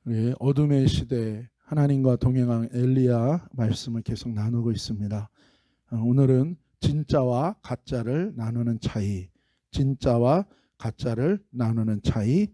우리 어둠의 시대 하나님과 동행한 엘리야 말씀을 계속 나누고 있습니다. 오늘은 진짜와 가짜를 나누는 차이, 진짜와 가짜를 나누는 차이,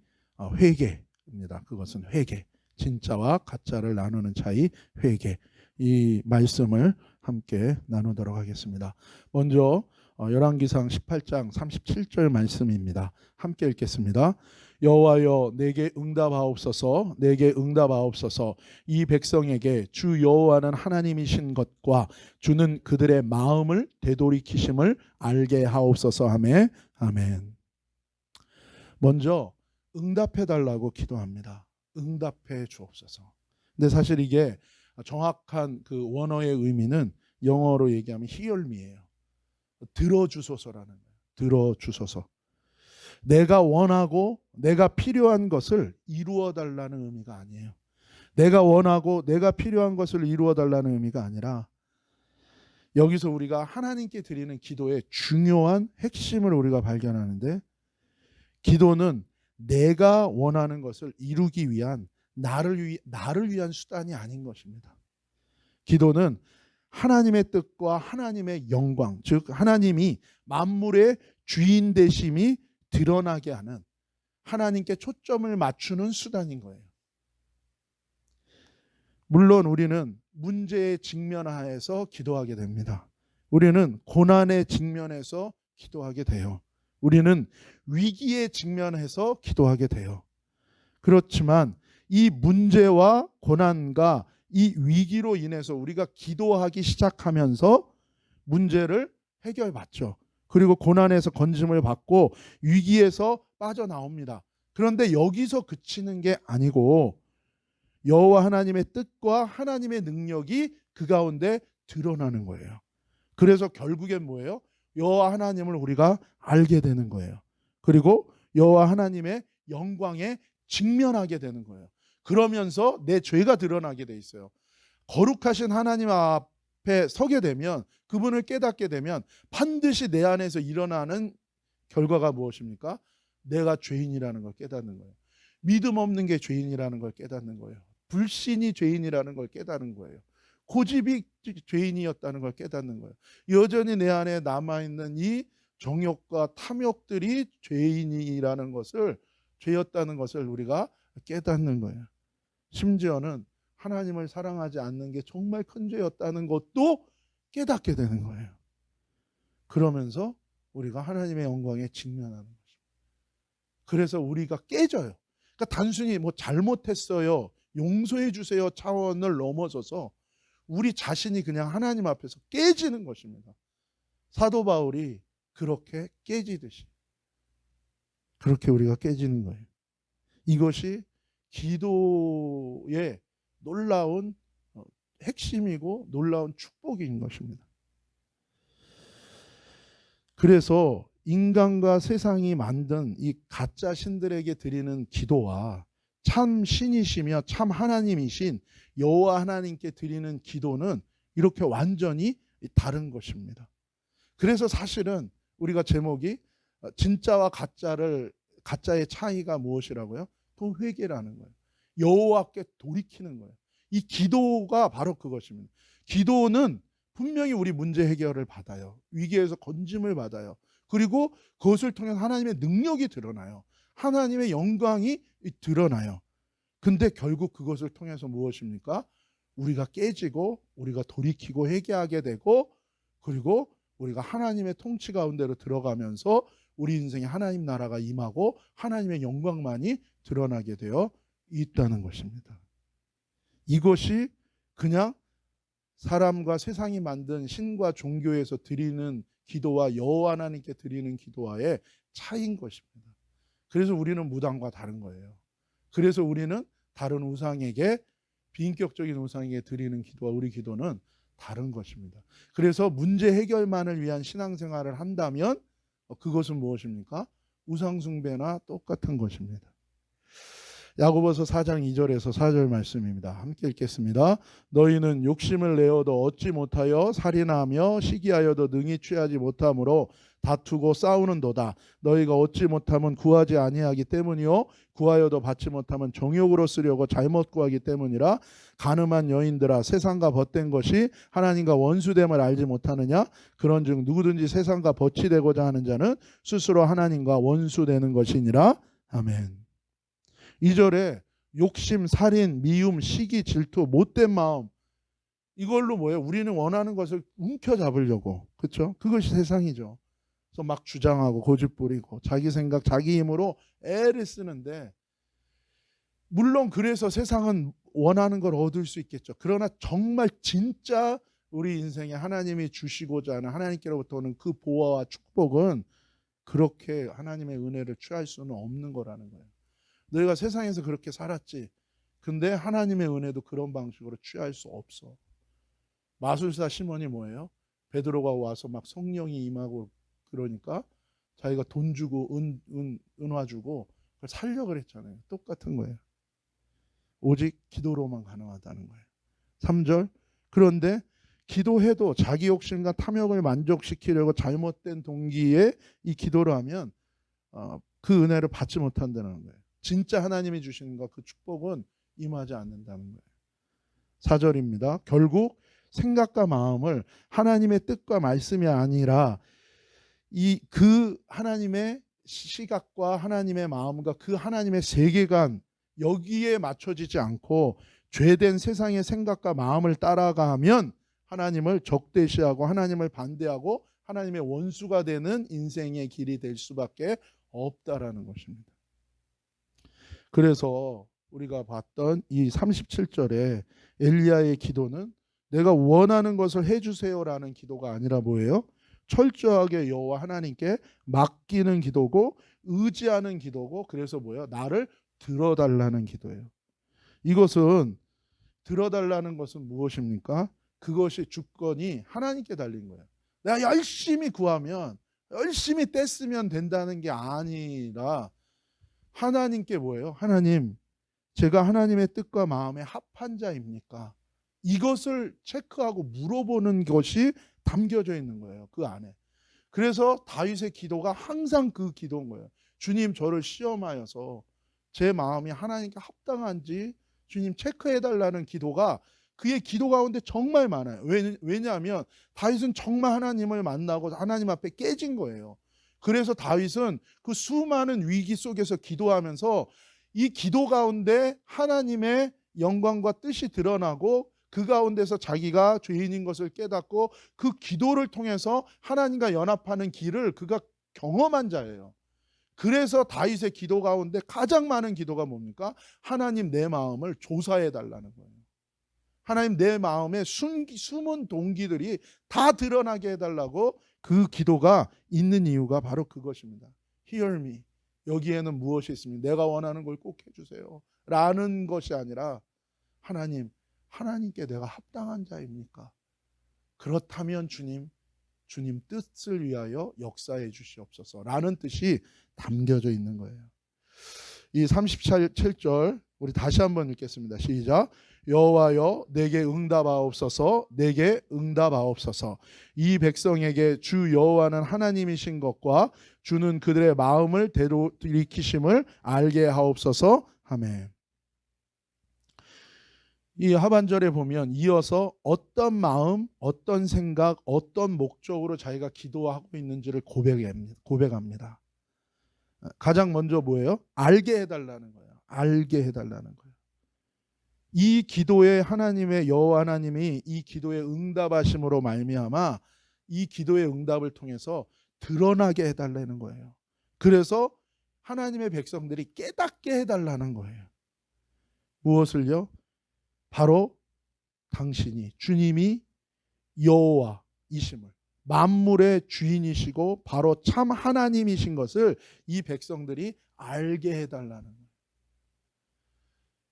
회개입니다. 그것은 회개, 진짜와 가짜를 나누는 차이, 회개. 이 말씀을 함께 나누도록 하겠습니다. 먼저 열왕기상 18장 37절 말씀입니다. 함께 읽겠습니다. 여호와여 내게 응답하옵소서, 내게 응답하옵소서. 이 백성에게 주 여호와는 하나님이신 것과 주는 그들의 마음을 되돌이키심을 알게 하옵소서 하매. 아멘. 먼저 응답해 달라고 기도합니다. 응답해 주옵소서. 근데 사실 이게 정확한 그 원어의 의미는 영어로 얘기하면 hear me예요. 들어주소서라는 거예요. 들어주소서. 내가 원하고 내가 필요한 것을 이루어 달라는 의미가 아니에요. 내가 원하고 내가 필요한 것을 이루어 달라는 의미가 아니라, 여기서 우리가 하나님께 드리는 기도의 중요한 핵심을 우리가 발견하는데, 기도는 내가 원하는 것을 이루기 위한 나를 위한 수단이 아닌 것입니다. 기도는 하나님의 뜻과 하나님의 영광, 즉 하나님이 만물의 주인 되심이 드러나게 하는, 하나님께 초점을 맞추는 수단인 거예요. 물론 우리는 문제에 직면하여서 기도하게 됩니다. 우리는 고난에 직면해서 기도하게 돼요. 우리는 위기에 직면해서 기도하게 돼요. 그렇지만 이 문제와 고난과 이 위기로 인해서 우리가 기도하기 시작하면서 문제를 해결받죠. 그리고 고난에서 건짐을 받고 위기에서 빠져나옵니다. 그런데 여기서 그치는 게 아니고 여호와 하나님의 뜻과 하나님의 능력이 그 가운데 드러나는 거예요. 그래서 결국엔 뭐예요? 여호와 하나님을 우리가 알게 되는 거예요. 그리고 여호와 하나님의 영광에 직면하게 되는 거예요. 그러면서 내 죄가 드러나게 돼 있어요. 거룩하신 하나님 앞에 서게 되면, 그분을 깨닫게 되면 반드시 내 안에서 일어나는 결과가 무엇입니까? 내가 죄인이라는 걸 깨닫는 거예요. 믿음 없는 게 죄인이라는 걸 깨닫는 거예요. 불신이 죄인이라는 걸 깨닫는 거예요. 고집이 죄인이었다는 걸 깨닫는 거예요. 여전히 내 안에 남아있는 이 정욕과 탐욕들이 죄인이라는 것을, 죄였다는 것을 우리가 깨닫는 거예요. 심지어는 하나님을 사랑하지 않는 게 정말 큰 죄였다는 것도 깨닫게 되는 거예요. 그러면서 우리가 하나님의 영광에 직면하는 것입니다. 그래서 우리가 깨져요. 그러니까 단순히 뭐 잘못했어요, 용서해 주세요 차원을 넘어서서 우리 자신이 그냥 하나님 앞에서 깨지는 것입니다. 사도 바울이 그렇게 깨지듯이, 그렇게 우리가 깨지는 거예요. 이것이 기도의 놀라운 핵심이고 놀라운 축복인 것입니다. 그래서 인간과 세상이 만든 이 가짜 신들에게 드리는 기도와 참 신이시며 참 하나님이신 여호와 하나님께 드리는 기도는 이렇게 완전히 다른 것입니다. 그래서 사실은 우리가 제목이 진짜와 가짜의 차이가 무엇이라고요? 또 회개라는 거예요. 여호와께 돌이키는 거예요. 이 기도가 바로 그것입니다. 기도는 분명히 우리 문제 해결을 받아요. 위기에서 건짐을 받아요. 그리고 그것을 통해 하나님의 능력이 드러나요. 하나님의 영광이 드러나요. 근데 결국 그것을 통해서 무엇입니까? 우리가 깨지고 우리가 돌이키고 회개하게 되고, 그리고 우리가 하나님의 통치 가운데로 들어가면서 우리 인생에 하나님 나라가 임하고 하나님의 영광만이 드러나게 되어 있다는 것입니다. 이것이 그냥 사람과 세상이 만든 신과 종교에서 드리는 기도와 여호와 하나님께 드리는 기도와의 차이인 것입니다. 그래서 우리는 무당과 다른 거예요. 그래서 우리는 다른 우상에게, 비인격적인 우상에게 드리는 기도와 우리 기도는 다른 것입니다. 그래서 문제 해결만을 위한 신앙생활을 한다면 그것은 무엇입니까? 우상 숭배나 똑같은 것입니다. 야고보서 4장 2절에서 4절 말씀입니다. 함께 읽겠습니다. 너희는 욕심을 내어도 얻지 못하여 살인하며 시기하여도 능히 취하지 못함으로 다투고 싸우는도다. 너희가 얻지 못하면 구하지 아니하기 때문이요 구하여도 받지 못하면 정욕으로 쓰려고 잘못 구하기 때문이라. 간음한 여인들아, 세상과 벗된 것이 하나님과 원수됨을 알지 못하느냐? 그런즉 누구든지 세상과 벗이 되고자 하는 자는 스스로 하나님과 원수되는 것이니라. 아멘. 2절에 욕심, 살인, 미움, 시기, 질투, 못된 마음, 이걸로 뭐예요? 우리는 원하는 것을 움켜잡으려고, 그렇죠? 그것이 세상이죠. 그래서 막 주장하고 고집 부리고 자기 생각, 자기 힘으로 애를 쓰는데, 물론 그래서 세상은 원하는 걸 얻을 수 있겠죠. 그러나 정말 진짜 우리 인생에 하나님이 주시고자 하는 하나님께로부터 오는 그 보화와 축복은 그렇게 하나님의 은혜를 취할 수는 없는 거라는 거예요. 너희가 세상에서 그렇게 살았지. 근데 하나님의 은혜도 그런 방식으로 취할 수 없어. 마술사 시몬이 뭐예요? 베드로가 와서 막 성령이 임하고 그러니까 자기가 돈 주고 은화 주고 그걸 살려고 그랬잖아요. 똑같은 거예요. 오직 기도로만 가능하다는 거예요. 3절, 그런데 기도해도 자기 욕심과 탐욕을 만족시키려고 잘못된 동기에 이 기도를 하면 그 은혜를 받지 못한다는 거예요. 진짜 하나님이 주시는 것, 그 축복은 임하지 않는다는 거예요. 4절입니다. 결국 생각과 마음을 하나님의 뜻과 말씀이 아니라 그 하나님의 시각과 하나님의 마음과 그 하나님의 세계관, 여기에 맞춰지지 않고 죄된 세상의 생각과 마음을 따라가면 하나님을 적대시하고 하나님을 반대하고 하나님의 원수가 되는 인생의 길이 될 수밖에 없다라는 것입니다. 그래서 우리가 봤던 이 37절에 엘리야의 기도는 내가 원하는 것을 해주세요라는 기도가 아니라 뭐예요? 철저하게 여호와 하나님께 맡기는 기도고 의지하는 기도고, 그래서 뭐예요? 나를 들어달라는 기도예요. 이것은 들어달라는 것은 무엇입니까? 그것이 주권이 하나님께 달린 거예요. 내가 열심히 구하면 열심히 떼쓰면 된다는 게 아니라 하나님께 뭐예요? 하나님, 제가 하나님의 뜻과 마음에 합한 자입니까? 이것을 체크하고 물어보는 것이 담겨져 있는 거예요. 그 안에. 그래서 다윗의 기도가 항상 그 기도인 거예요. 주님, 저를 시험하여서 제 마음이 하나님께 합당한지 주님 체크해달라는 기도가 그의 기도 가운데 정말 많아요. 왜냐하면 다윗은 정말 하나님을 만나고 하나님 앞에 깨진 거예요. 그래서 다윗은 그 수많은 위기 속에서 기도하면서 이 기도 가운데 하나님의 영광과 뜻이 드러나고 그 가운데서 자기가 죄인인 것을 깨닫고 그 기도를 통해서 하나님과 연합하는 길을 그가 경험한 자예요. 그래서 다윗의 기도 가운데 가장 많은 기도가 뭡니까? 하나님, 내 마음을 조사해 달라는 거예요. 하나님, 내 마음의 숨은 동기들이 다 드러나게 해달라고 그 기도가 있는 이유가 바로 그것입니다. Hear me. 여기에는 무엇이 있습니까? 내가 원하는 걸 꼭 해주세요 라는 것이 아니라 하나님, 하나님께 내가 합당한 자입니까? 그렇다면 주님 뜻을 위하여 역사해 주시옵소서 라는 뜻이 담겨져 있는 거예요. 이 37절 우리 다시 한번 읽겠습니다. 시작. 여호와여, 내게 응답하옵소서, 내게 응답하옵소서. 이 백성에게 주 여호와는 하나님이신 것과 주는 그들의 마음을 되돌이키심을 알게 하옵소서. 아멘. 이 하반절에 보면 이어서 어떤 마음, 어떤 생각, 어떤 목적으로 자기가 기도하고 있는지를 고백합니다. 가장 먼저 뭐예요? 알게 해달라는 거예요. 알게 해달라는 거예요. 이 기도에 하나님의 여호와 하나님이 이 기도에 응답하심으로 말미암아 이 기도의 응답을 통해서 드러나게 해달라는 거예요. 그래서 하나님의 백성들이 깨닫게 해달라는 거예요. 무엇을요? 바로 당신이, 주님이 여호와이심을, 만물의 주인이시고 바로 참 하나님이신 것을 이 백성들이 알게 해달라는 거예요.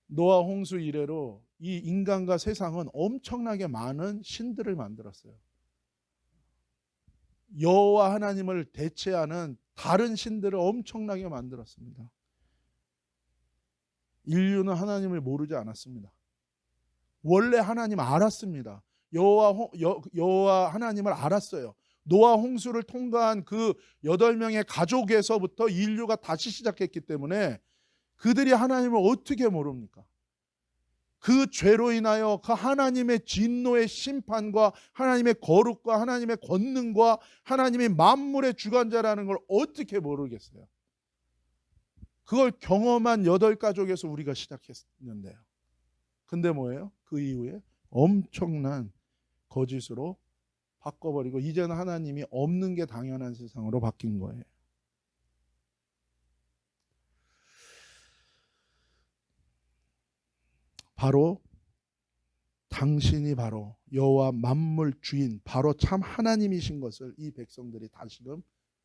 노아 홍수 이래로 이 인간과 세상은 엄청나게 많은 신들을 만들었어요. 여호와 하나님을 대체하는 다른 신들을 엄청나게 만들었습니다. 인류는 하나님을 모르지 않았습니다. 원래 하나님 알았습니다. 여호와 하나님을 알았어요. 노아 홍수를 통과한 그 8명의 가족에서부터 인류가 다시 시작했기 때문에 그들이 하나님을 어떻게 모릅니까? 그 죄로 인하여 그 하나님의 진노의 심판과 하나님의 거룩과 하나님의 권능과 하나님의 만물의 주관자라는 걸 어떻게 모르겠어요? 그걸 경험한 8가족에서 우리가 시작했는데요. 근데 뭐예요? 그 이후에 엄청난 거짓으로 바꿔버리고 이제는 하나님이 없는 게 당연한 세상으로 바뀐 거예요. 바로 당신이 바로 여호와 만물 주인 바로 참 하나님이신 것을 이 백성들이 다시금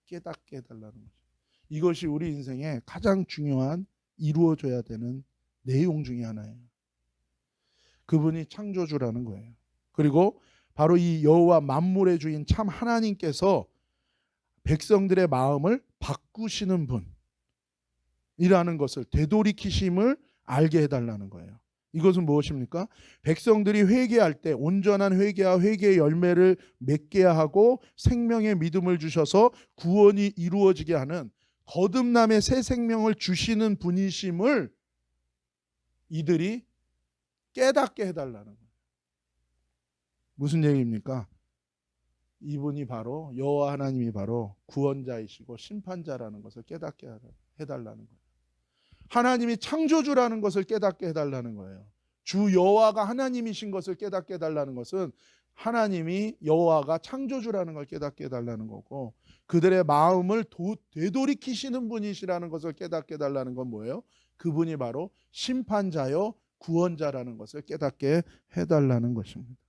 깨닫게 해달라는 거죠. 이것이 우리 인생에 가장 중요한 이루어져야 되는 내용 중에 하나예요. 그분이 창조주라는 거예요. 그리고 바로 이 여호와 만물의 주인 참 하나님께서 백성들의 마음을 바꾸시는 분이라는 것을 되돌이키심을 알게 해달라는 거예요. 이것은 무엇입니까? 백성들이 회개할 때 온전한 회개와 회개의 열매를 맺게 하고 생명의 믿음을 주셔서 구원이 이루어지게 하는 거듭남의 새 생명을 주시는 분이심을 이들이 깨닫게 해달라는 거예요. 무슨 얘기입니까? 이분이 바로 여호와 하나님이 바로 구원자이시고 심판자라는 것을 깨닫게 해달라는 거예요. 하나님이 창조주라는 것을 깨닫게 해달라는 거예요. 주 여호와가 하나님이신 것을 깨닫게 해달라는 것은 하나님이 여호와가 창조주라는 걸 깨닫게 해달라는 거고, 그들의 마음을 되돌이키시는 분이시라는 것을 깨닫게 해달라는 건 뭐예요? 그분이 바로 심판자요 구원자라는 것을 깨닫게 해달라는 것입니다.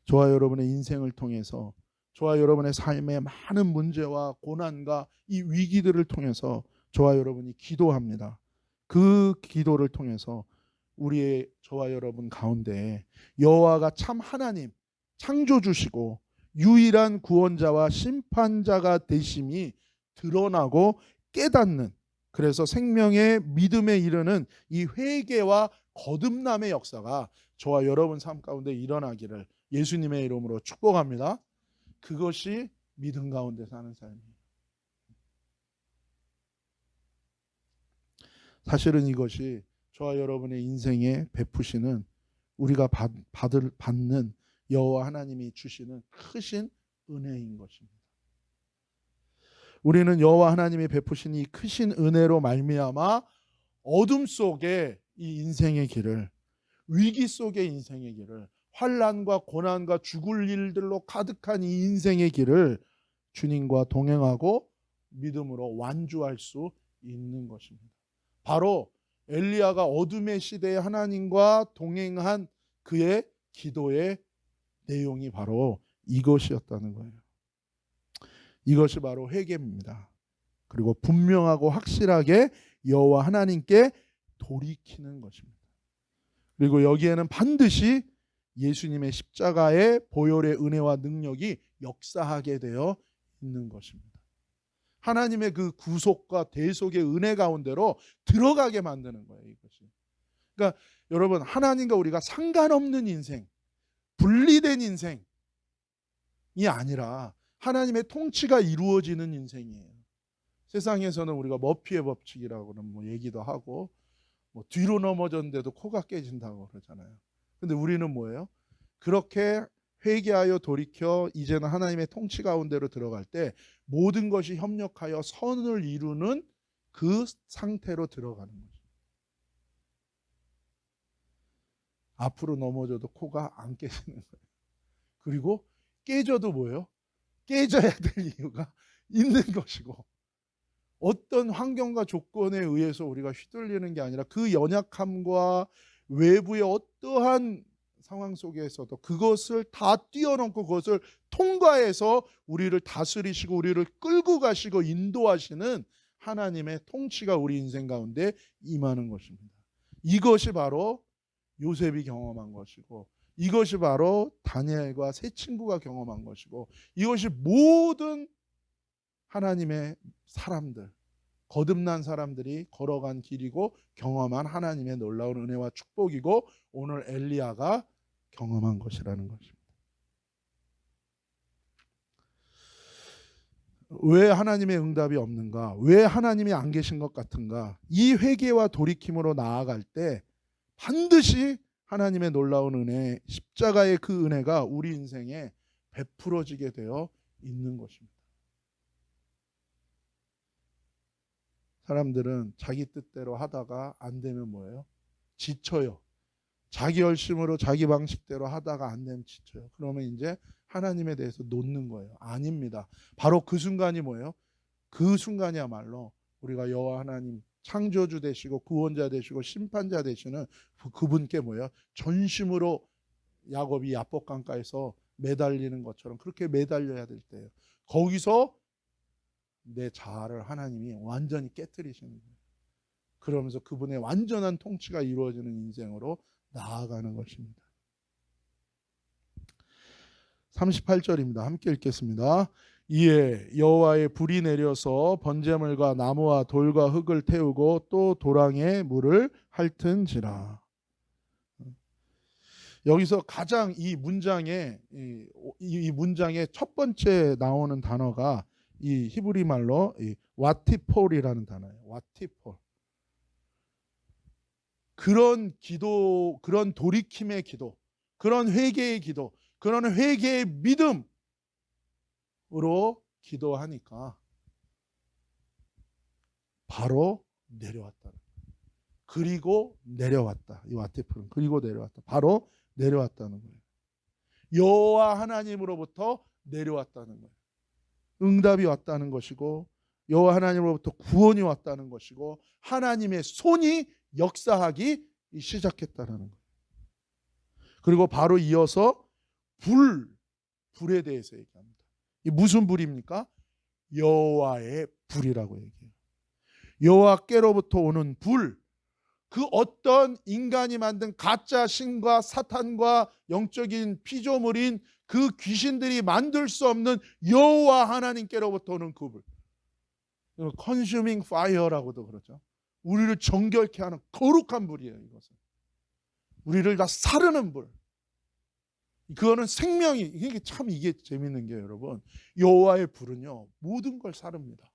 저와 여러분의 인생을 통해서, 저와 여러분의 삶의 많은 문제와 고난과 이 위기들을 통해서 저와 여러분이 기도합니다. 그 기도를 통해서 저와 여러분 가운데 여호와가 참 하나님, 창조주시고 유일한 구원자와 심판자가 되심이 드러나고 깨닫는, 그래서 생명의 믿음에 이르는 이 회개와 거듭남의 역사가 저와 여러분 삶 가운데 일어나기를 예수님의 이름으로 축복합니다. 그것이 믿음 가운데 사는 삶이에요. 사실은 이것이 저와 여러분의 인생에 베푸시는, 우리가 받는 여호와 하나님이 주시는 크신 은혜인 것입니다. 우리는 여호와 하나님이 베푸신 이 크신 은혜로 말미암아 어둠 속에 이 인생의 길을, 위기 속의 인생의 길을, 환난과 고난과 죽을 일들로 가득한 이 인생의 길을 주님과 동행하고 믿음으로 완주할 수 있는 것입니다. 바로 엘리야가 어둠의 시대에 하나님과 동행한 그의 기도의 내용이 바로 이것이었다는 거예요. 이것이 바로 회개입니다. 그리고 분명하고 확실하게 여호와 하나님께 돌이키는 것입니다. 그리고 여기에는 반드시 예수님의 십자가의 보혈의 은혜와 능력이 역사하게 되어 있는 것입니다. 하나님의 그 구속과 대속의 은혜 가운데로 들어가게 만드는 거예요, 이것이. 그러니까 여러분, 하나님과 우리가 상관없는 인생, 분리된 인생이 아니라 하나님의 통치가 이루어지는 인생이에요. 세상에서는 우리가 머피의 법칙이라고는 얘기도 하고, 뒤로 넘어졌는데도 코가 깨진다고 그러잖아요. 근데 우리는 뭐예요? 그렇게 회개하여 돌이켜 이제는 하나님의 통치 가운데로 들어갈 때 모든 것이 협력하여 선을 이루는 그 상태로 들어가는 거죠. 앞으로 넘어져도 코가 안 깨지는 거예요. 그리고 깨져도 뭐예요? 깨져야 될 이유가 있는 것이고, 어떤 환경과 조건에 의해서 우리가 휘둘리는 게 아니라 그 연약함과 외부의 어떠한 상황 속에서도 그것을 다 뛰어넘고 그것을 통과해서 우리를 다스리시고 우리를 끌고 가시고 인도하시는 하나님의 통치가 우리 인생 가운데 임하는 것입니다. 이것이 바로 요셉이 경험한 것이고, 이것이 바로 다니엘과 세 친구가 경험한 것이고, 이것이 모든 하나님의 사람들, 거듭난 사람들이 걸어간 길이고 경험한 하나님의 놀라운 은혜와 축복이고 오늘 엘리야가 경험한 것이라는 것입니다. 왜 하나님의 응답이 없는가? 왜 하나님이 안 계신 것 같은가? 이 회개와 돌이킴으로 나아갈 때 반드시 하나님의 놀라운 은혜, 십자가의 그 은혜가 우리 인생에 베풀어지게 되어 있는 것입니다. 사람들은 자기 뜻대로 하다가 안 되면 뭐예요? 지쳐요. 자기 열심으로 자기 방식대로 하다가 안 되면 지쳐요. 그러면 이제 하나님에 대해서 놓는 거예요. 아닙니다. 바로 그 순간이 뭐예요? 그 순간이야말로 우리가 여호와 하나님 창조주 되시고 구원자 되시고 심판자 되시는 그분께 뭐예요? 전심으로 야곱이 야복 강가에서 매달리는 것처럼 그렇게 매달려야 될 때예요. 거기서 내 자아를 하나님이 완전히 깨뜨리시는 거예요. 그러면서 그분의 완전한 통치가 이루어지는 인생으로 나아가는 것입니다. 38절입니다. 함께 읽겠습니다. 이에 여호와의 불이 내려서 번제물과 나무와 돌과 흙을 태우고 또 도랑에 물을 핥은지라. 여기서 가장 이 문장의 첫 번째 나오는 단어가 이 히브리 말로 와티폴이라는 단어예요. 와티폴. 그런 기도, 그런 돌이킴의 기도, 그런 회개의 기도, 그런 회개의 믿음으로 기도하니까 바로 내려왔다. 그리고 내려왔다. 이 와티폴은 그리고 내려왔다. 바로 내려왔다는 거예요. 여호와 하나님으로부터 내려왔다는 거예요. 응답이 왔다는 것이고 여호와 하나님으로부터 구원이 왔다는 것이고 하나님의 손이 역사하기 시작했다는 거예요. 그리고 바로 이어서 불에 대해서 얘기합니다. 이 무슨 불입니까? 여호와의 불이라고 얘기해요. 여호와께로부터 오는 불. 그 어떤 인간이 만든 가짜 신과 사탄과 영적인 피조물인 그 귀신들이 만들 수 없는 여호와 하나님께로부터 오는 그 불. Consuming fire라고도 그러죠. 우리를 정결케 하는 거룩한 불이에요. 이것은 우리를 다 사르는 불. 그거는 생명이 이게 참 이게 재밌는 게 여러분 여호와의 불은요 모든 걸 사릅니다.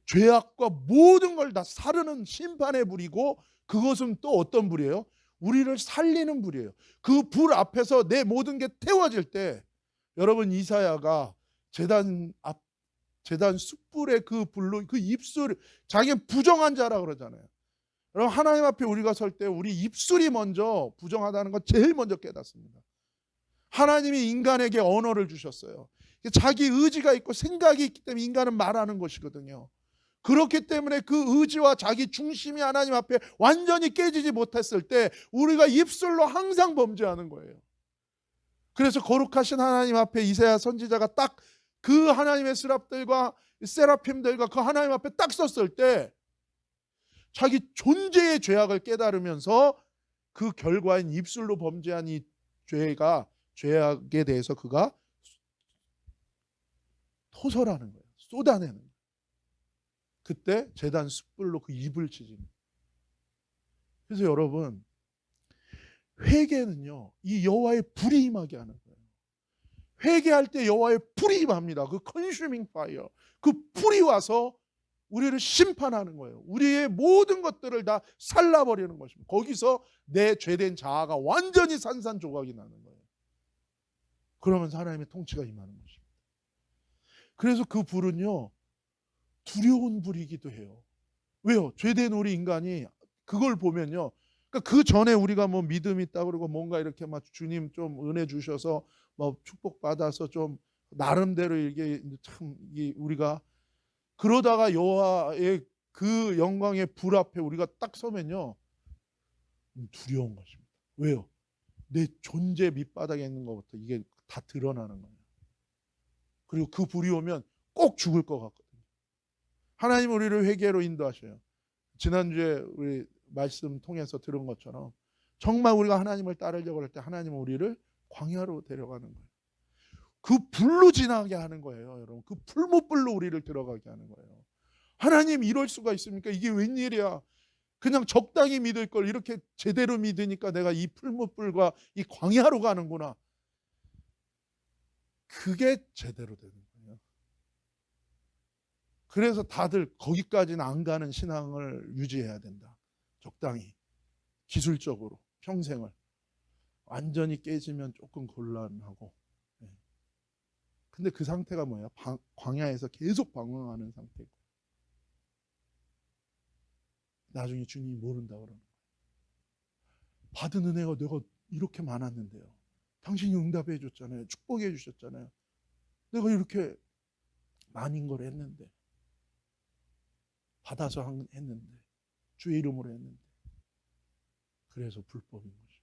죄악과 모든 걸 다 사르는 심판의 불이고 그것은 또 어떤 불이에요? 우리를 살리는 불이에요. 그 불 앞에서 내 모든 게 태워질 때 여러분 이사야가 제단 숯불의 그 불로 그 입술 자기는 부정한 자라 그러잖아요. 여러분 하나님 앞에 우리가 설 때 우리 입술이 먼저 부정하다는 건 제일 먼저 깨닫습니다. 하나님이 인간에게 언어를 주셨어요. 자기 의지가 있고 생각이 있기 때문에 인간은 말하는 것이거든요. 그렇기 때문에 그 의지와 자기 중심이 하나님 앞에 완전히 깨지지 못했을 때 우리가 입술로 항상 범죄하는 거예요. 그래서 거룩하신 하나님 앞에 이사야 선지자가 딱 그 하나님의 세라핌들과 그 하나님 앞에 딱 섰을 때 자기 존재의 죄악을 깨달으면서 그 결과인 입술로 범죄한 이 죄악에 대해서 그가 토설하는 거예요. 쏟아내는 거예요. 그때 제단 숯불로 그 입을 찢습니다. 그래서 여러분 회개는요 이 여호와의 불이 임하게 하는 거예요. 회개할 때 여호와의 불이 임합니다. 그 consuming fire, 그 불이 와서 우리를 심판하는 거예요. 우리의 모든 것들을 다 살라버리는 것입니다. 거기서 내 죄된 자아가 완전히 산산조각이 나는 거예요. 그러면서 하나님의 통치가 임하는 것입니다. 그래서 그 불은요 두려운 불이기도 해요. 왜요? 죄된 우리 인간이 그걸 보면요. 그러니까 그 전에 우리가 뭐 믿음 있다 그러고 뭔가 이렇게 막 주님 좀 은혜 주셔서 뭐 축복 받아서 좀 나름대로 이게 참 우리가 그러다가 여호와의 그 영광의 불 앞에 우리가 딱 서면요 두려운 것입니다. 왜요? 내 존재 밑바닥에 있는 것부터 이게 다 드러나는 거예요. 그리고 그 불이 오면 꼭 죽을 것 같거든요. 하나님 우리를 회개로 인도하셔요. 지난주에 우리 말씀 통해서 들은 것처럼 정말 우리가 하나님을 따르려고 할 때 하나님은 우리를 광야로 데려가는 거예요. 그 불로 지나게 하는 거예요. 여러분 그 풀무불로 우리를 들어가게 하는 거예요. 하나님 이럴 수가 있습니까? 이게 웬일이야? 그냥 적당히 믿을 걸 이렇게 제대로 믿으니까 내가 이 풀무불과 이 광야로 가는구나. 그게 제대로 되는 거예요. 그래서 다들 거기까지는 안 가는 신앙을 유지해야 된다. 적당히 기술적으로 평생을. 완전히 깨지면 조금 곤란하고. 근데 그 상태가 뭐예요? 광야에서 계속 방황하는 상태고. 나중에 주님이 모른다 그러는 거예요. 받은 은혜가 내가 이렇게 많았는데요. 당신이 응답해 줬잖아요. 축복해 주셨잖아요. 내가 이렇게 많은 걸 했는데, 받아서 했는데, 주의 이름으로 했는데, 그래서 불법인 거죠.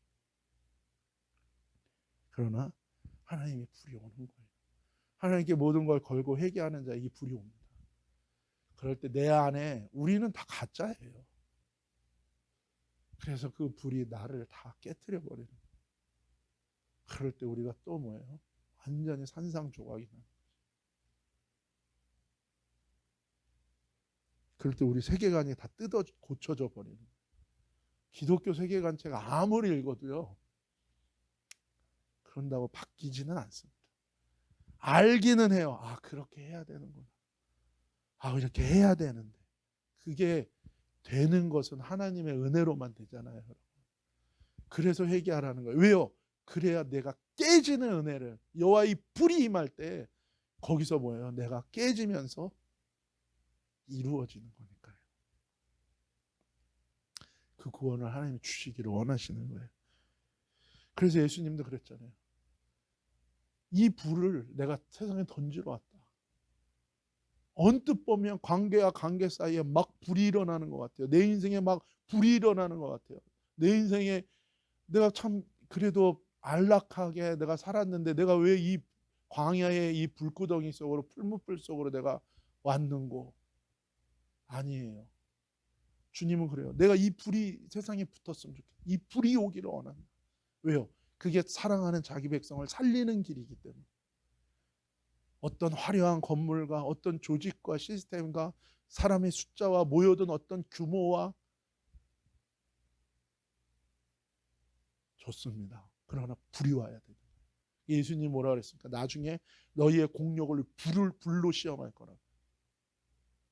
그러나 하나님의 불이 오는 거예요. 하나님께 모든 걸 걸고 회개하는 자에게 불이 옵니다. 그럴 때 내 안에 우리는 다 가짜예요. 그래서 그 불이 나를 다 깨트려 버리는 거예요. 그럴 때 우리가 또 뭐예요? 완전히 산상조각이 나는 거죠. 그럴 때 우리 세계관이 다 뜯어 고쳐져 버리는 거예요. 기독교 세계관체가 아무리 읽어도요, 그런다고 바뀌지는 않습니다. 알기는 해요. 아, 그렇게 해야 되는구나. 아, 이렇게 해야 되는데. 그게 되는 것은 하나님의 은혜로만 되잖아요, 여러분. 그래서 회개하라는 거예요. 왜요? 그래야 내가 깨지는 은혜를, 여호와의 불이 임할 때 거기서 뭐예요? 내가 깨지면서 이루어지는 거니까요. 그 구원을 하나님이 주시기를 원하시는 거예요. 그래서 예수님도 그랬잖아요. 이 불을 내가 세상에 던지러 왔다. 언뜻 보면 관계와 관계 사이에 막 불이 일어나는 것 같아요. 내 인생에 막 불이 일어나는 것 같아요. 내 인생에 내가 참 그래도 안락하게 내가 살았는데 내가 왜 이 광야의 이 불구덩이 속으로 풀무불 속으로 내가 왔는고. 아니에요. 주님은 그래요. 내가 이 불이 세상에 붙었으면 좋겠다. 이 불이 오기를 원한다. 왜요? 그게 사랑하는 자기 백성을 살리는 길이기 때문에. 어떤 화려한 건물과 어떤 조직과 시스템과 사람의 숫자와 모여든 어떤 규모와 좋습니다. 그러나 불이 와야 돼요. 예수님이 뭐라 그랬습니까? 나중에 너희의 공력을 불로 시험할 거라.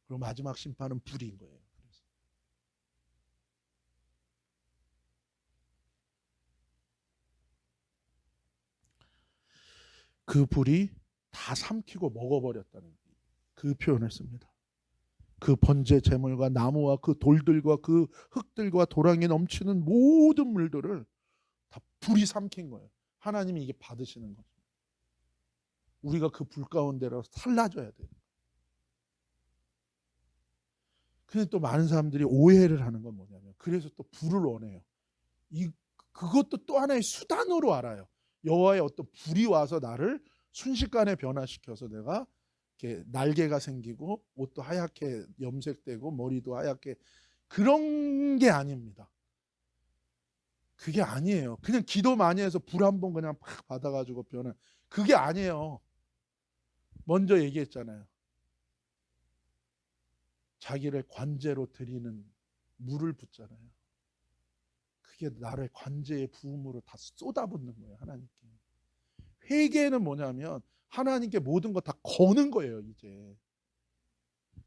그리고 마지막 심판은 불인 거예요. 그래서 그 불이 다 삼키고 먹어버렸다는 그 표현을 씁니다. 그 번제 제물과 나무와 그 돌들과 그 흙들과 도랑이 넘치는 모든 물들을 다 불이 삼킨 거예요. 하나님이 이게 받으시는 거죠. 우리가 그 불 가운데로 살라져야 돼요. 근데 또 많은 사람들이 오해를 하는 건 뭐냐면, 그래서 또 불을 원해요. 그것도 또 하나의 수단으로 알아요. 여호와의 어떤 불이 와서 나를 순식간에 변화시켜서 내가 이렇게 날개가 생기고 옷도 하얗게 염색되고 머리도 하얗게, 그런 게 아닙니다. 그게 아니에요. 그냥 기도 많이 해서 불 한 번 그냥 팍 받아가지고 변한, 그게 아니에요. 먼저 얘기했잖아요. 자기를 관제로 드리는 물을 붓잖아요. 그게 나를 관제의 부음으로 다 쏟아붓는 거예요, 하나님께. 회개는 뭐냐면 하나님께 모든 거 다 거는 거예요, 이제.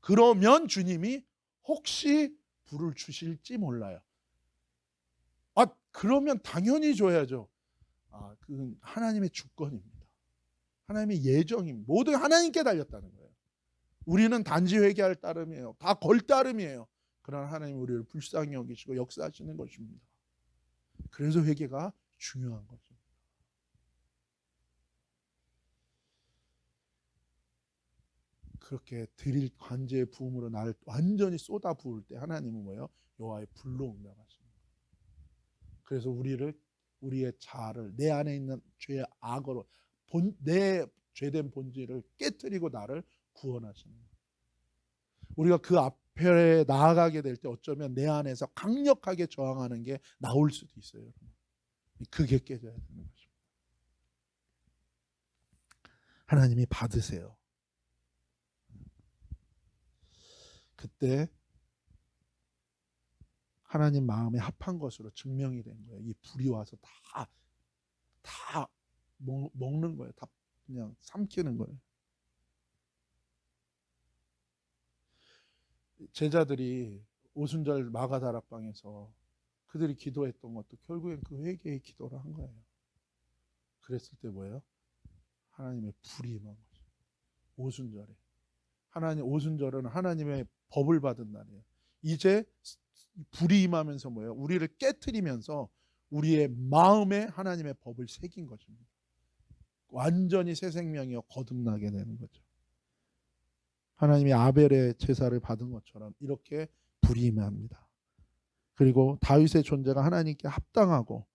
그러면 주님이 혹시 불을 주실지 몰라요. 아, 그러면 당연히 줘야죠. 아, 그건 하나님의 주권입니다. 하나님의 예정입니다. 모든 하나님께 달렸다는 거예요. 우리는 단지 회개할 따름이에요. 다 걸 따름이에요. 그러나 하나님 우리를 불쌍히 여기시고 역사하시는 것입니다. 그래서 회개가 중요한 거죠. 그렇게 드릴 관제의 부음으로 나를 완전히 쏟아 부을 때 하나님은 뭐예요? 여호와의 불로 응답하시는 거예요. 그래서 우리의 자아를, 내 안에 있는 죄의 악으로 내 죄된 본질을 깨뜨리고 나를 구원하시는 거예요. 우리가 그 앞에 나아가게 될 때 어쩌면 내 안에서 강력하게 저항하는 게 나올 수도 있어요. 그게 깨져야 되는 거죠. 하나님이 받으세요. 그때 하나님 마음에 합한 것으로 증명이 된 거예요. 이 불이 와서 다 먹는 거예요. 다 그냥 삼키는 거예요. 제자들이 오순절 마가다락방에서 그들이 기도했던 것도 결국엔 그 회개의 기도를 한 거예요. 그랬을 때 뭐예요? 하나님의 불이 임한 거죠. 오순절에. 오순절은 하나님의 법을 받은 날이에요. 이제 불이 임하면서 뭐예요? 우리를 깨트리면서 우리의 마음에 하나님의 법을 새긴 것입니다. 완전히 새 생명이요 거듭나게 되는 거죠. 하나님이 아벨의 제사를 받은 것처럼 이렇게 불이 임합니다. 그리고 다윗의 존재가 하나님께 합당하고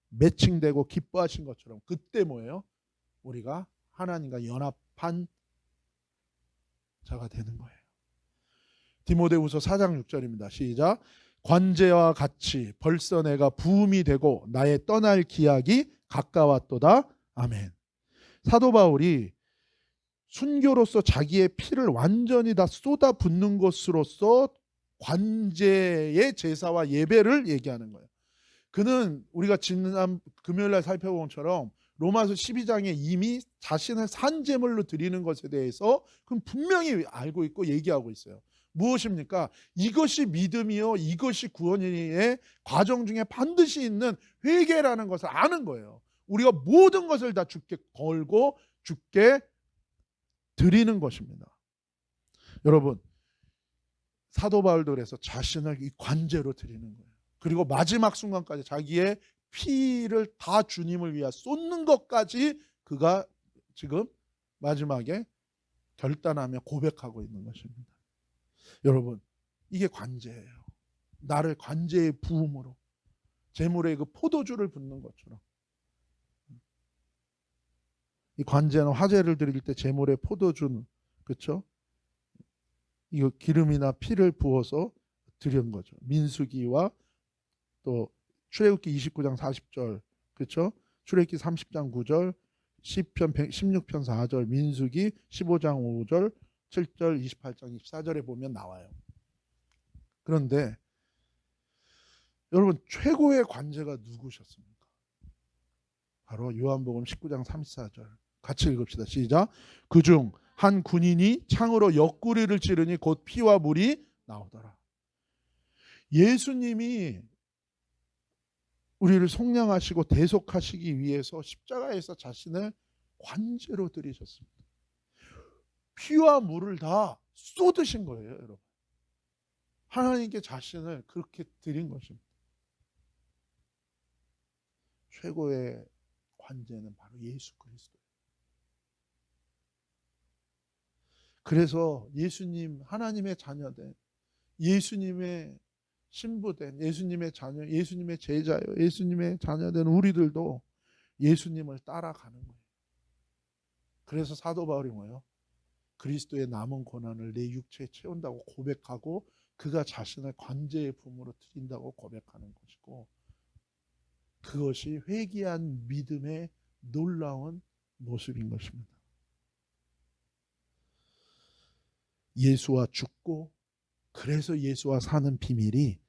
매칭되고 기뻐하신 것처럼 그때 뭐예요? 우리가 하나님과 연합한 자가 되는 거예요. 디모데후서 4장 6절입니다. 시작. 관제와 같이 벌써 내가 부음이 되고 나의 떠날 기약이 가까웠도다. 아멘. 사도 바울이 순교로서 자기의 피를 완전히 다 쏟아붓는 것으로서 관제의 제사와 예배를 얘기하는 거예요. 그는 우리가 지난 금요일날 살펴본 것처럼 로마서 12장에 이미 자신을 산제물로 드리는 것에 대해서 그는 분명히 알고 있고 얘기하고 있어요. 무엇입니까? 이것이 믿음이요 이것이 구원의 과정 중에 반드시 있는 회개라는 것을 아는 거예요. 우리가 모든 것을 다 주께 걸고 주께 드리는 것입니다. 여러분, 사도 바울도 그래서 자신을 이 관제로 드리는 거예요. 그리고 마지막 순간까지 자기의 피를 다 주님을 위해 쏟는 것까지 그가 지금 마지막에 결단하며 고백하고 있는 것입니다. 여러분, 이게 관제예요. 나를 관제의 부음으로 제물에 그 포도주를 붓는 것처럼. 이 관제는 화제를 드릴 때 제물에 포도주는 그렇죠? 이거 기름이나 피를 부어서 드린 거죠. 민수기와 또 출애굽기 29장 40절 그렇죠? 출애굽기 30장 9절, 시편 16편 4절, 민수기 15장 5절, 7절, 28장 24절에 보면 나와요. 그런데 여러분 최고의 관제가 누구셨습니까? 바로 요한복음 19장 34절 같이 읽읍시다. 시작. 그중 한 군인이 창으로 옆구리를 찌르니 곧 피와 물이 나오더라. 예수님이 우리를 속량하시고 대속하시기 위해서 십자가에서 자신을 관제로 드리셨습니다. 피와 물을 다 쏟으신 거예요, 여러분. 하나님께 자신을 그렇게 드린 것입니다. 최고의 관제는 바로 예수 그리스도예요. 그래서 예수님, 하나님의 자녀된, 예수님의 신부된, 예수님의 자녀, 예수님의 제자요, 예수님의 자녀된 우리들도 예수님을 따라가는 거예요. 그래서 사도 바울이 뭐예요? 그리스도의 남은 고난을 내 육체에 채운다고 고백하고 그가 자신을 관제의 품으로 드린다고 고백하는 것이고 그것이 회개한 믿음의 놀라운 모습인 것입니다. 예수와 죽고 그래서 예수와 사는 비밀이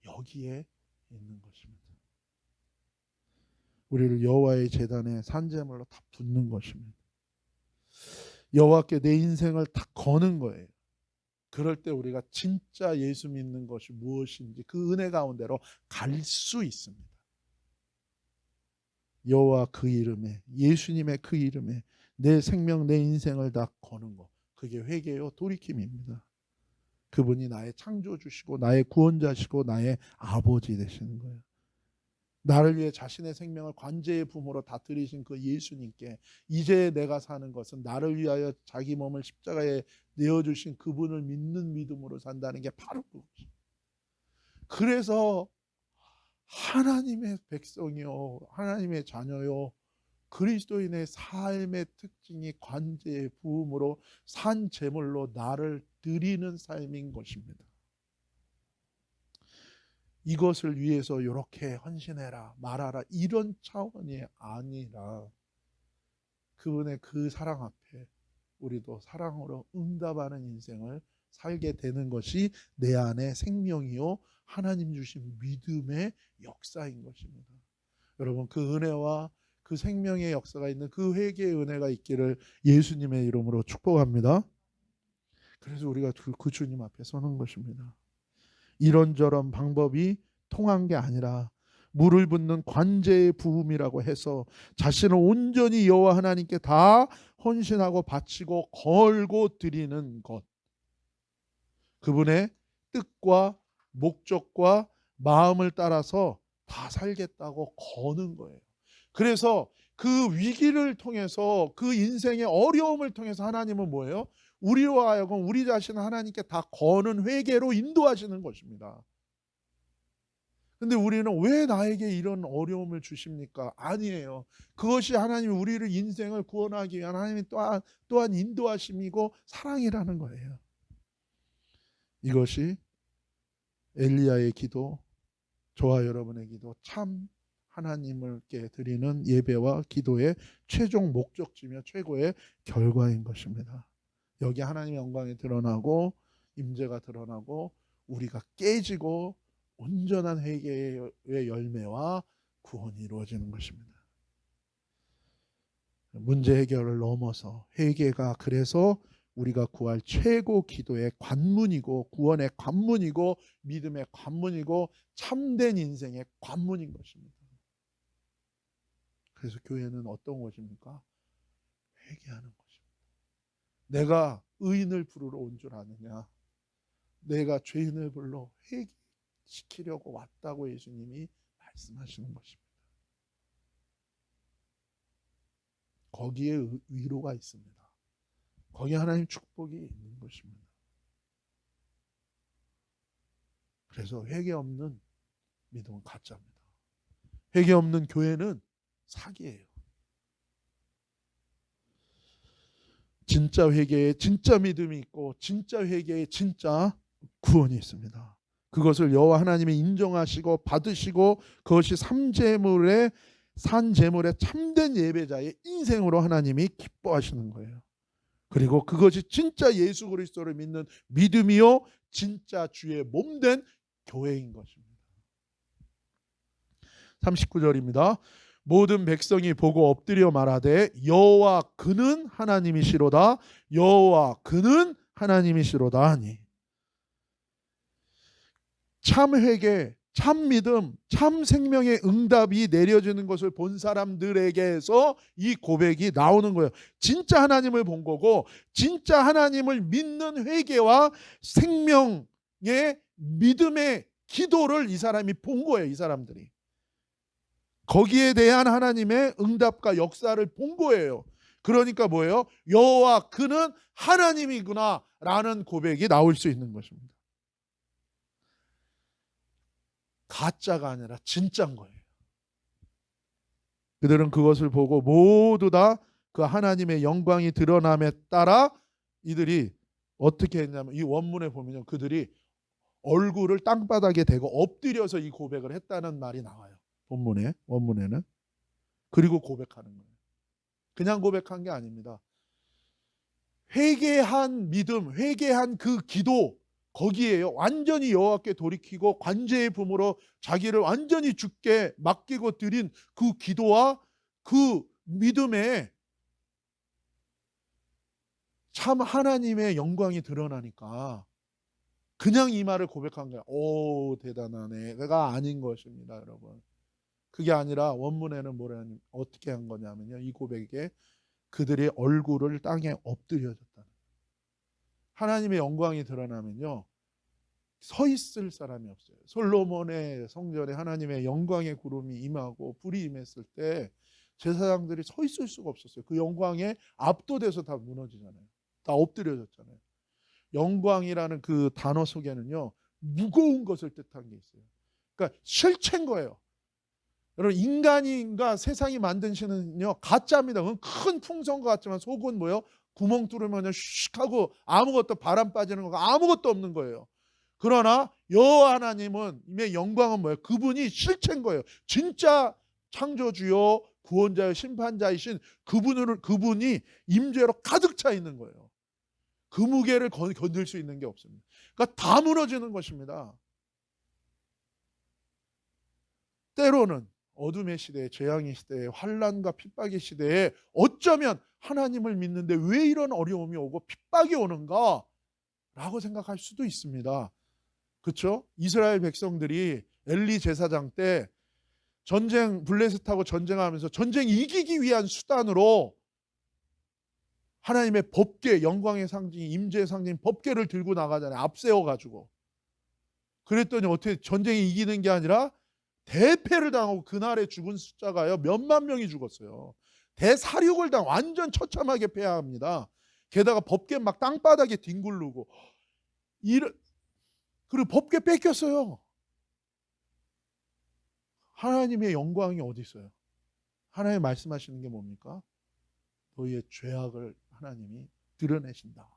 여기에 있는 것입니다. 우리를 여호와의 제단에 산제물로 다 붓는 것입니다. 여호와께 내 인생을 다 거는 거예요. 그럴 때 우리가 진짜 예수 믿는 것이 무엇인지 그 은혜 가운데로 갈 수 있습니다. 여호와 그 이름에, 예수님의 그 이름에 내 생명, 내 인생을 다 거는 것, 그게 회개요 돌이킴입니다. 그분이 나의 창조주시고 나의 구원자시고 나의 아버지 되시는 거예요. 나를 위해 자신의 생명을 관제의 품으로 다 드리신 그 예수님께 이제 내가 사는 것은 나를 위하여 자기 몸을 십자가에 내어주신 그분을 믿는 믿음으로 산다는 게 바로 그것입니다. 그래서 하나님의 백성이요, 하나님의 자녀요, 그리스도인의 삶의 특징이 관제의 부음으로 산 제물로 나를 드리는 삶인 것입니다. 이것을 위해서 이렇게 헌신해라 말하라 이런 차원이 아니라 그분의 그 사랑 앞에 우리도 사랑으로 응답하는 인생을 살게 되는 것이 내 안에 생명이요 하나님 주신 믿음의 역사인 것입니다. 여러분, 그 은혜와 그 생명의 역사가 있는 그 회개의 은혜가 있기를 예수님의 이름으로 축복합니다. 그래서 우리가 그 주님 앞에 서는 것입니다. 이런저런 방법이 통한 게 아니라 물을 붓는 관제의 부음이라고 해서 자신을 온전히 여호와 하나님께 다 헌신하고 바치고 걸고 드리는 것, 그분의 뜻과 목적과 마음을 따라서 다 살겠다고 거는 거예요. 그래서 그 위기를 통해서, 그 인생의 어려움을 통해서 하나님은 뭐예요? 우리로 하여금 우리 자신을 하나님께 다 거는 회개로 인도하시는 것입니다. 근데 우리는 왜 나에게 이런 어려움을 주십니까? 아니에요. 그것이 하나님이 우리를 인생을 구원하기 위한 하나님이 또한 인도하심이고 사랑이라는 거예요. 이것이 엘리야의 기도, 저와 여러분의 기도, 참 하나님께 드리는 예배와 기도의 최종 목적지며 최고의 결과인 것입니다. 여기 하나님의 영광이 드러나고 임재가 드러나고 우리가 깨지고 온전한 회개의 열매와 구원이 이루어지는 것입니다. 문제 해결을 넘어서 회개가 그래서 우리가 구할 최고 기도의 관문이고 구원의 관문이고 믿음의 관문이고 참된 인생의 관문인 것입니다. 그래서 교회는 어떤 것입니까? 회개하는 것입니다. 내가 의인을 부르러 온 줄 아느냐? 내가 죄인을 불러 회개시키려고 왔다고 예수님이 말씀하시는 것입니다. 거기에 위로가 있습니다. 거기에 하나님 축복이 있는 것입니다. 그래서 회개 없는 믿음은 가짜입니다. 회개 없는 교회는 사기예요. 진짜 회개에 진짜 믿음이 있고 진짜 회개에 진짜 구원이 있습니다. 그것을 여호와 하나님이 인정하시고 받으시고 그것이 산재물의 참된 예배자의 인생으로 하나님이 기뻐하시는 거예요. 그리고 그것이 진짜 예수 그리스도를 믿는 믿음이요 진짜 주의 몸된 교회인 것입니다. 39절입니다. 모든 백성이 보고 엎드려 말하되 여호와 그는 하나님이시로다. 여호와 그는 하나님이시로다 하니. 참 회개, 참 믿음, 참 생명의 응답이 내려지는 것을 본 사람들에게서 이 고백이 나오는 거예요. 진짜 하나님을 본 거고 진짜 하나님을 믿는 회개와 생명의 믿음의 기도를 이 사람이 본 거예요. 이 사람들이. 거기에 대한 하나님의 응답과 역사를 본 거예요. 그러니까 뭐예요? 여호와 그는 하나님이구나 라는 고백이 나올 수 있는 것입니다. 가짜가 아니라 진짜인 거예요. 그들은 그것을 보고 모두 다 그 하나님의 영광이 드러남에 따라 이들이 어떻게 했냐면 이 원문에 보면요, 그들이 얼굴을 땅바닥에 대고 엎드려서 이 고백을 했다는 말이 나와요. 원문에는. 그리고 고백하는 거예요. 그냥 고백한 게 아닙니다. 회개한 믿음, 회개한 그 기도, 거기에요. 완전히 여호와께 돌이키고 관제의 품으로 자기를 완전히 주께 맡기고 드린 그 기도와 그 믿음에 참 하나님의 영광이 드러나니까 그냥 이 말을 고백한 거야. 오, 대단하네. 내가 아닌 것입니다, 여러분. 그게 아니라 원문에는 어떻게 한 거냐면요, 이 고백에 그들의 얼굴을 땅에 엎드려졌다. 하나님의 영광이 드러나면요 서 있을 사람이 없어요. 솔로몬의 성전에 하나님의 영광의 구름이 임하고 불이 임했을 때 제사장들이 서 있을 수가 없었어요. 그 영광에 압도돼서 다 무너지잖아요. 다 엎드려졌잖아요. 영광이라는 그 단어 속에는요 무거운 것을 뜻한 게 있어요. 그러니까 실체인 거예요. 여러분, 인간인가 세상이 만드시는요 가짜입니다. 그건 큰 풍선과 같지만 속은 뭐예요? 구멍 뚫으면 슉 하고 아무것도 바람 빠지는 거 아무것도 없는 거예요. 그러나 여호와 하나님의 영광은 뭐예요? 그분이 실체인 거예요. 진짜 창조주요 구원자요 심판자이신 그분이 임재로 가득 차 있는 거예요. 그 무게를 건들 수 있는 게 없습니다. 그러니까 다 무너지는 것입니다. 때로는 어둠의 시대에, 재앙의 시대에, 환난과 핍박의 시대에 어쩌면 하나님을 믿는데 왜 이런 어려움이 오고 핍박이 오는가 라고 생각할 수도 있습니다. 그렇죠? 이스라엘 백성들이 엘리 제사장 때 전쟁, 블레셋하고 전쟁하면서 전쟁 이기기 위한 수단으로 하나님의 법궤, 영광의 상징, 임재의 상징 법궤를 들고 나가잖아요. 앞세워가지고. 그랬더니 어떻게 전쟁이 이기는 게 아니라 대패를 당하고 그날에 죽은 숫자가요 몇만 명이 죽었어요. 대사륙을 완전 처참하게 패합니다. 게다가 법궤 막 땅바닥에 뒹굴르고 그리고 법궤 뺏겼어요. 하나님의 영광이 어디 있어요? 하나님 말씀하시는 게 뭡니까? 너희의 죄악을 하나님이 드러내신다.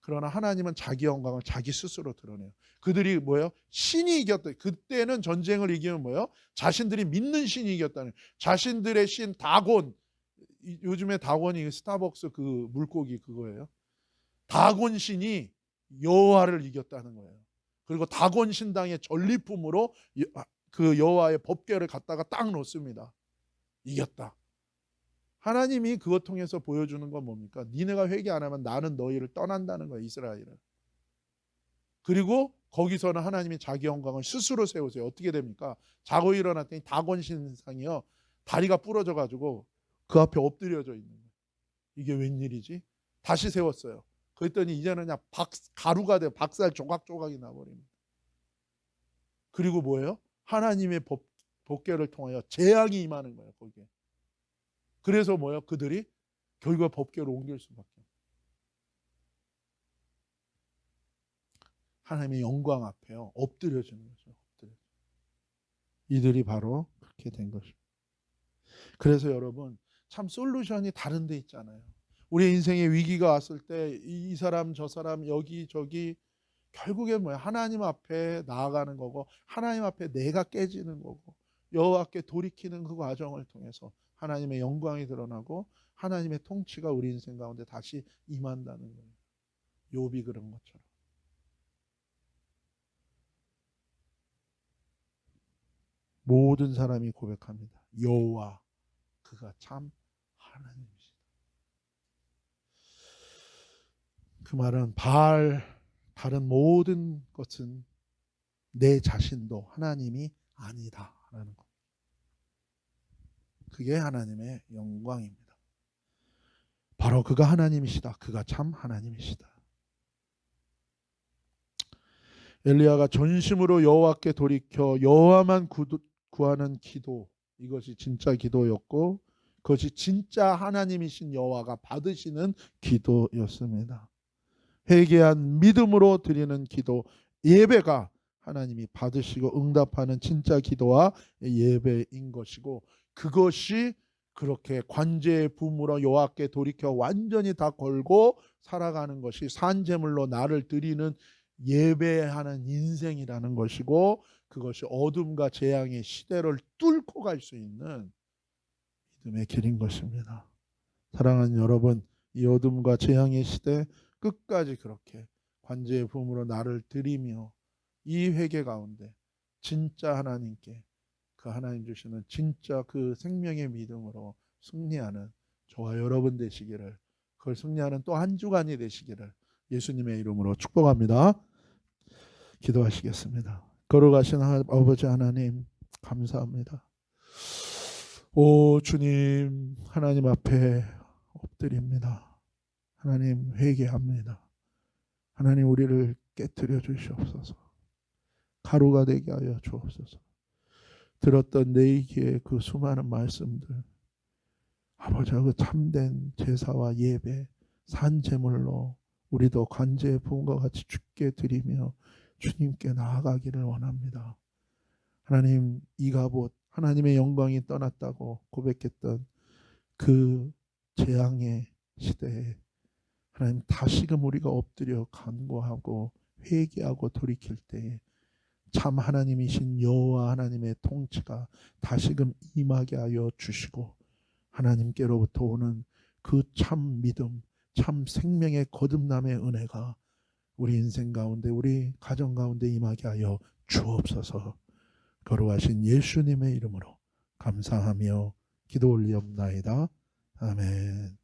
그러나 하나님은 자기 영광을 자기 스스로 드러내요. 그들이 뭐예요? 신이 이겼다. 그때는 전쟁을 이기면 뭐예요? 자신들이 믿는 신이 이겼다는 거예요. 자신들의 신 다곤, 요즘에 다곤이 스타벅스 그 물고기 그거예요. 다곤 신이 여호와를 이겼다는 거예요. 그리고 다곤 신당의 전리품으로 그 여호와의 법궤를 갖다가 딱 놓습니다. 이겼다. 하나님이 그것 통해서 보여주는 건 뭡니까? 니네가 회개 안 하면 나는 너희를 떠난다는 거예요. 이스라엘을. 그리고 거기서는 하나님이 자기 영광을 스스로 세우세요. 어떻게 됩니까? 자고 일어났더니 다곤 신상이요. 다리가 부러져 가지고 그 앞에 엎드려져 있는 거예요. 이게 웬일이지? 다시 세웠어요. 그랬더니 이제는 그냥 가루가 돼요. 박살 조각조각이 나버립니다. 그리고 뭐예요? 하나님의 법궤를 통하여 재앙이 임하는 거예요. 거기에. 그래서 뭐예요? 그들이 결국 법궤로 옮길 수밖에. 하나님의 영광 앞에요. 엎드려지는 거죠. 이들이 바로 그렇게 된 것입니다. 그래서 여러분 참 솔루션이 다른 데 있잖아요. 우리 인생에 위기가 왔을 때 이 사람 저 사람 여기 저기 결국에 뭐야? 하나님 앞에 나아가는 거고 하나님 앞에 내가 깨지는 거고 여호와께 돌이키는 그 과정을 통해서 하나님의 영광이 드러나고 하나님의 통치가 우리 인생 가운데 다시 임한다는 거예요. 욥이 그런 것처럼. 모든 사람이 고백합니다. 여호와 그가 참 하나님이시다. 그 말은 다른 모든 것은 내 자신도 하나님이 아니다라는 것. 그게 하나님의 영광입니다. 바로 그가 하나님이시다. 그가 참 하나님이시다. 엘리야가 전심으로 여호와께 돌이켜 여호와만 구하는 기도, 이것이 진짜 기도였고 그것이 진짜 하나님이신 여호와가 받으시는 기도였습니다. 회개한 믿음으로 드리는 기도, 예배가 하나님이 받으시고 응답하는 진짜 기도와 예배인 것이고 그것이 그렇게 관제의 부모로 여호와께 돌이켜 완전히 다 걸고 살아가는 것이 산제물로 나를 드리는 예배하는 인생이라는 것이고 그것이 어둠과 재앙의 시대를 뚫고 갈 수 있는 믿음의 길인 것입니다. 사랑하는 여러분, 이 어둠과 재앙의 시대 끝까지 그렇게 관제의 부모로 나를 드리며 이 회개 가운데 진짜 하나님께 그 하나님 주시는 진짜 그 생명의 믿음으로 승리하는 저와 여러분 되시기를, 그걸 승리하는 또 한 주간이 되시기를 예수님의 이름으로 축복합니다. 기도하시겠습니다. 걸어가신 아버지 하나님 감사합니다. 오 주님, 하나님 앞에 엎드립니다. 하나님 회개합니다. 하나님 우리를 깨트려 주시옵소서. 가루가 되게 하여 주옵소서. 들었던 내 귀에 그 수많은 말씀들 아버지와 그 참된 제사와 예배 산제물로 우리도 관제의 부흥과 같이 주께 드리며 주님께 나아가기를 원합니다. 하나님 이가봇 하나님의 영광이 떠났다고 고백했던 그 재앙의 시대에 하나님 다시금 우리가 엎드려 간구하고 회개하고 돌이킬 때에 참 하나님이신 여호와 하나님의 통치가 다시금 임하게 하여 주시고 하나님께로부터 오는 그 참 믿음, 참 생명의 거듭남의 은혜가 우리 인생 가운데, 우리 가정 가운데 임하게 하여 주옵소서. 거룩하신 예수님의 이름으로 감사하며 기도 올리옵나이다. 아멘.